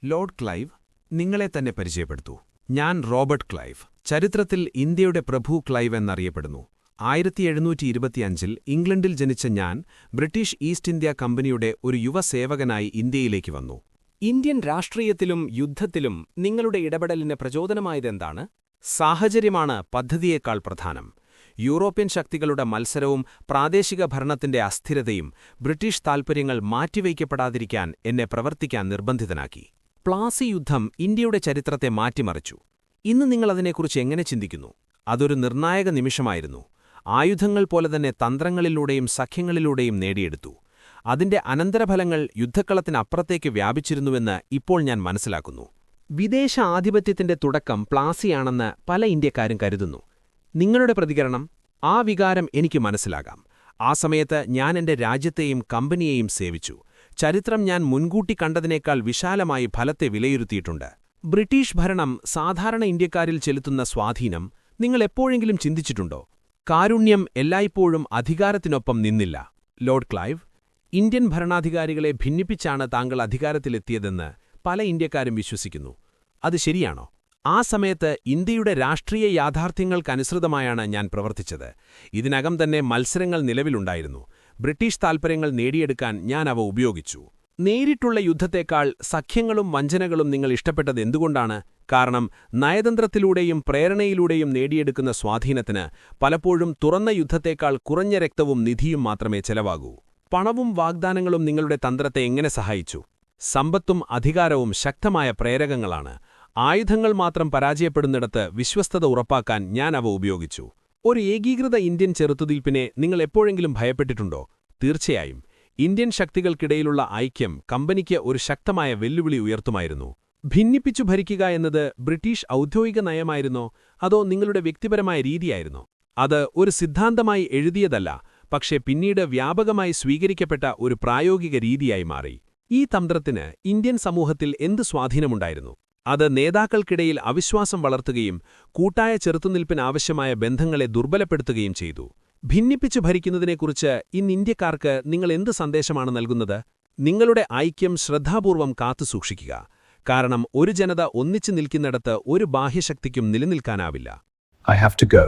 Lord Clive, നിങ്ങളെ തന്നെ പരിചയപ്പെടുത്തൂ. ഞാൻ റോബർട്ട് ക്ലൈവ്. ചരിത്രത്തിൽ ഇന്ത്യയുടെ പ്രഭു ക്ലൈവ് എന്നറിയപ്പെടുന്നു. 1725 ഇംഗ്ലണ്ടിൽ ജനിച്ച ഞാൻ ബ്രിട്ടീഷ് ഈസ്റ്റ് ഇന്ത്യാ കമ്പനിയുടെ ഒരു യുവസേവകനായി ഇന്ത്യയിലേക്ക് വന്നു. ഇന്ത്യൻ രാഷ്ട്രീയത്തിലും യുദ്ധത്തിലും നിങ്ങളുടെ ഇടപെടലിന് പ്രചോദനമായതെന്താണ്? സാഹചര്യമാണ് പദ്ധതിയേക്കാൾ പ്രധാനം. യൂറോപ്യൻ ശക്തികളുടെ മത്സരവും പ്രാദേശിക ഭരണത്തിന്റെ അസ്ഥിരതയും ബ്രിട്ടീഷ് താൽപ്പര്യങ്ങൾ മാറ്റിവയ്ക്കപ്പെടാതിരിക്കാൻ എന്നെ പ്രവർത്തിക്കാൻ നിർബന്ധിതനാക്കി. പ്ലാസി യുദ്ധം ഇന്ത്യയുടെ ചരിത്രത്തെ മാറ്റിമറിച്ചു. ഇന്ന് നിങ്ങളതിനെക്കുറിച്ച് എങ്ങനെ ചിന്തിക്കുന്നു? അതൊരു നിർണായക നിമിഷമായിരുന്നു. ആയുധങ്ങൾ പോലെ തന്നെ തന്ത്രങ്ങളിലൂടെയും സഖ്യങ്ങളിലൂടെയും നേടിയെടുത്തു. അതിന്റെ അനന്തരഫലങ്ങൾ യുദ്ധക്കളത്തിനപ്പുറത്തേക്ക് വ്യാപിച്ചിരുന്നുവെന്ന് ഇപ്പോൾ ഞാൻ മനസ്സിലാക്കുന്നു. വിദേശ ആധിപത്യത്തിന്റെ തുടക്കം പ്ലാസിയാണെന്ന് പല ഇന്ത്യക്കാരും കരുതുന്നു. നിങ്ങളുടെ പ്രതികരണം? ആ വികാരം എനിക്ക് മനസ്സിലാകാം. ആ സമയത്ത് ഞാൻ എന്റെ രാജ്യത്തെയും കമ്പനിയെയും സേവിച്ചു. ചരിത്രം ഞാൻ മുൻകൂട്ടി കണ്ടതിനേക്കാൾ വിശാലമായി ഫലത്തെ വിലയിരുത്തിയിട്ടുണ്ട്. ബ്രിട്ടീഷ് ഭരണം സാധാരണ ഇന്ത്യക്കാരിൽ ചെലുത്തുന്ന സ്വാധീനം നിങ്ങൾ എപ്പോഴെങ്കിലും ചിന്തിച്ചിട്ടുണ്ടോ? കാരുണ്യം എല്ലായ്പ്പോഴും അധികാരത്തിനൊപ്പം നിന്നില്ല. ലോർഡ് ക്ലൈവ്, ഇന്ത്യൻ ഭരണാധികാരികളെ ഭിന്നിപ്പിച്ചാണ് താങ്കൾ അധികാരത്തിലെത്തിയതെന്ന് പല ഇന്ത്യക്കാരും വിശ്വസിക്കുന്നു. അത് ശരിയാണോ? ആ സമയത്ത് ഇന്ത്യയുടെ രാഷ്ട്രീയ യാഥാർത്ഥ്യങ്ങൾക്കനുസൃതമായാണ് ഞാൻ പ്രവർത്തിച്ചത്. ഇതിനകം തന്നെ മത്സരങ്ങൾ നിലവിലുണ്ടായിരുന്നു. ബ്രിട്ടീഷ് താൽപ്പര്യങ്ങൾ നേടിയെടുക്കാൻ ഞാൻ അവ ഉപയോഗിച്ചു. നേരിട്ടുള്ള യുദ്ധത്തേക്കാൾ സഖ്യങ്ങളും വഞ്ചനകളും നിങ്ങൾ ഇഷ്ടപ്പെട്ടത് എന്തുകൊണ്ടാണ്? കാരണം നയതന്ത്രത്തിലൂടെയും പ്രേരണയിലൂടെയും നേടിയെടുക്കുന്ന സ്വാധീനത്തിന് പലപ്പോഴും തുറന്ന യുദ്ധത്തേക്കാൾ കുറഞ്ഞ രക്തവും നിധിയും മാത്രമേ ചെലവാകൂ. പണവും വാഗ്ദാനങ്ങളും നിങ്ങളുടെ തന്ത്രത്തെ എങ്ങനെ സഹായിച്ചു? സമ്പത്തും അധികാരവും ശക്തമായ പ്രേരകങ്ങളാണ്. ആയുധങ്ങൾ മാത്രം പരാജയപ്പെടുന്നിടത്ത് വിശ്വസ്തത ഉറപ്പാക്കാൻ ഞാൻ അവ ഉപയോഗിച്ചു. ഒരു ഏകീകൃത ഇന്ത്യൻ ചെറുത്തുനിൽപ്പിനെ നിങ്ങൾ എപ്പോഴെങ്കിലും ഭയപ്പെട്ടിട്ടുണ്ടോ? തീർച്ചയായും. ഇന്ത്യൻ ശക്തികൾക്കിടയിലുള്ള ഐക്യം കമ്പനിക്ക് ഒരു ശക്തമായ വെല്ലുവിളി ഉയർത്തുമായിരുന്നു. ഭിന്നിപ്പിച്ചു ഭരിക്കുക എന്നത് ബ്രിട്ടീഷ് ഔദ്യോഗിക നയമായിരുന്നോ, അതോ നിങ്ങളുടെ വ്യക്തിപരമായ രീതിയായിരുന്നോ? അത് ഒരു സിദ്ധാന്തമായി എഴുതിയതല്ല, പക്ഷേ പിന്നീട് വ്യാപകമായി സ്വീകരിക്കപ്പെട്ട ഒരു പ്രായോഗിക രീതിയായി മാറി. ഈ തന്ത്രത്തിന് ഇന്ത്യൻ സമൂഹത്തിൽ എന്ത് സ്വാധീനമുണ്ടായിരുന്നു? അത് നേതാക്കൾക്കിടയിൽ അവിശ്വാസം വളർത്തുകയും കൂട്ടായ ചെറുത്തുനിൽപ്പിനാവശ്യമായ ബന്ധങ്ങളെ ദുർബലപ്പെടുത്തുകയും ചെയ്തു. ഭിന്നിപ്പിച്ചു ഭരിക്കുന്നതിനെക്കുറിച്ച് ഇന്ന് ഇന്ത്യക്കാർക്ക് നിങ്ങൾ എന്ത് സന്ദേശമാണ് നൽകുന്നത്? നിങ്ങളുടെ ഐക്യം ശ്രദ്ധാപൂർവം കാത്തുസൂക്ഷിക്കുക. കാരണം ഒരു ജനത ഒന്നിച്ചു നിൽക്കുന്നിടത്ത് ഒരു ബാഹ്യശക്തിക്കും നിലനിൽക്കാനാവില്ല. I have to go.